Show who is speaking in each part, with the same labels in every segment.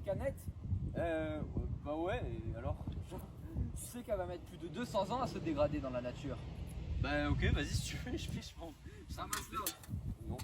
Speaker 1: canette?
Speaker 2: Bah ouais, et alors?
Speaker 1: Tu sais qu'elle va mettre plus de 200 ans à se dégrader dans la nature.
Speaker 2: Bah ok, vas-y si tu veux, je fiche.
Speaker 1: Ça masse l'autre.
Speaker 2: Non.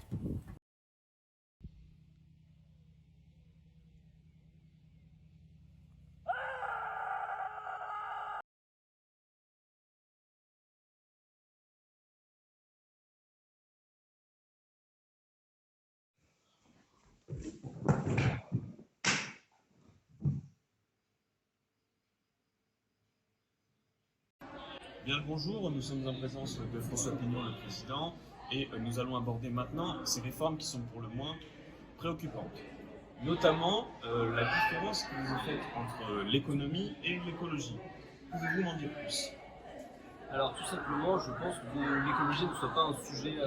Speaker 3: Bien le bonjour, nous sommes en présence de François Pignon, le président, et nous allons aborder maintenant ces réformes qui sont pour le moins préoccupantes. Notamment la différence que vous avez faite entre l'économie et l'écologie. Pouvez-vous m'en dire plus?
Speaker 4: Alors tout simplement, je pense que l'écologie ne soit pas un sujet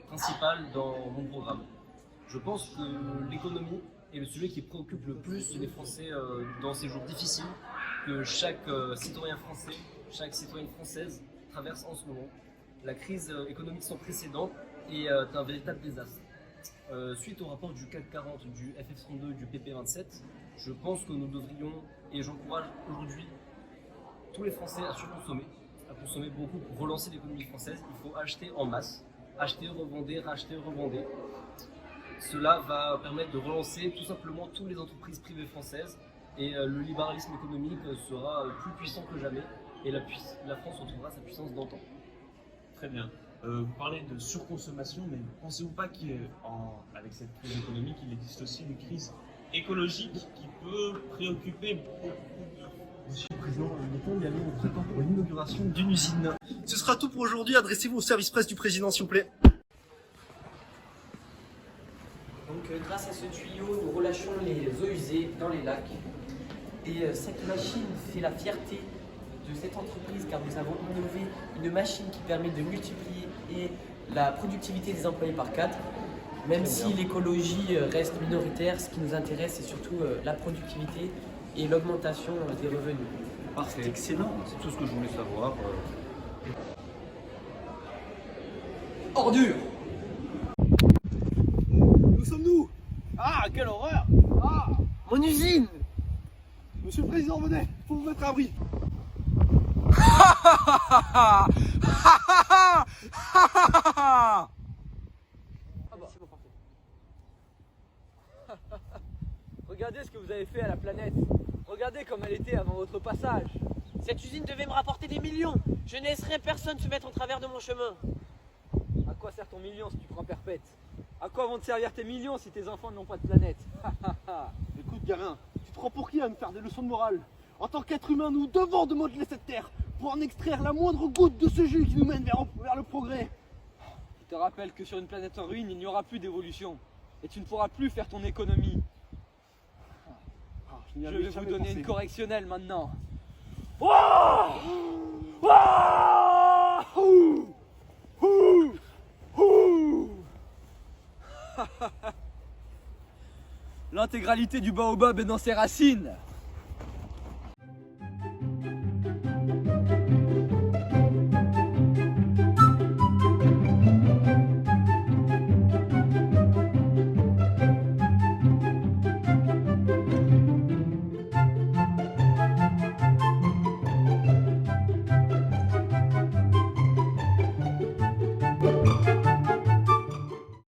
Speaker 4: principal dans mon programme. Je pense que l'économie est le sujet qui préoccupe le plus les Français dans ces jours difficiles que chaque citoyen français, chaque citoyenne française traverse en ce moment. La crise économique sans précédent est un véritable désastre. Suite au rapport du CAC 40, du FF32, du PP27, je pense que nous devrions, et j'encourage aujourd'hui tous les Français à consommer beaucoup pour relancer l'économie française. Il faut acheter en masse, acheter, revender, racheter, revender. Cela va permettre de relancer tout simplement toutes les entreprises privées françaises et le libéralisme économique sera plus puissant que jamais et la France retrouvera sa puissance d'antan.
Speaker 3: Très bien. Vous parlez de surconsommation, mais pensez-vous pas qu'avec cette crise économique, il existe aussi une crise écologique qui peut préoccuper beaucoup de...
Speaker 5: Monsieur le Président, il est temps d'y aller, on prépare pour l'inauguration d'une usine. Ce sera tout pour aujourd'hui, adressez-vous au service presse du Président s'il vous plaît.
Speaker 6: Donc grâce à ce tuyau, nous relâchons les eaux usées dans les lacs. Et cette machine fait la fierté de cette entreprise car nous avons innové une machine qui permet de multiplier la productivité des employés par 4. Même si l'écologie reste minoritaire, ce qui nous intéresse c'est surtout la productivité et l'augmentation des revenus.
Speaker 4: Parfait, excellent, c'est tout ce que je voulais savoir.
Speaker 1: Ordure!
Speaker 5: Où sommes-nous?
Speaker 1: Ah, quelle horreur!
Speaker 5: Ah,
Speaker 1: Mon usine!
Speaker 5: Monsieur le Président, venez, faut vous mettre à l'abri.
Speaker 1: Regardez ce que vous avez fait à la planète. Regardez comme elle était avant votre passage.
Speaker 7: Cette usine devait me rapporter des millions. Je ne laisserai personne se mettre en travers de mon chemin.
Speaker 1: À quoi sert ton million si tu prends perpète? À quoi vont te servir tes millions si tes enfants n'ont pas de planète?
Speaker 5: Écoute gamin, tu te prends pour qui à me faire des leçons de morale? En tant qu'être humain, nous devons de modeler cette terre pour en extraire la moindre goutte de ce jus qui nous mène vers le progrès.
Speaker 1: Je te rappelle que sur une planète en ruine, il n'y aura plus d'évolution. Et tu ne pourras plus faire ton économie.
Speaker 5: n'y
Speaker 1: Je
Speaker 5: avais
Speaker 1: vais vous
Speaker 5: jamais
Speaker 1: donner
Speaker 5: pensé.
Speaker 1: une correctionnelle maintenant. L'intégralité du baobab est dans ses racines.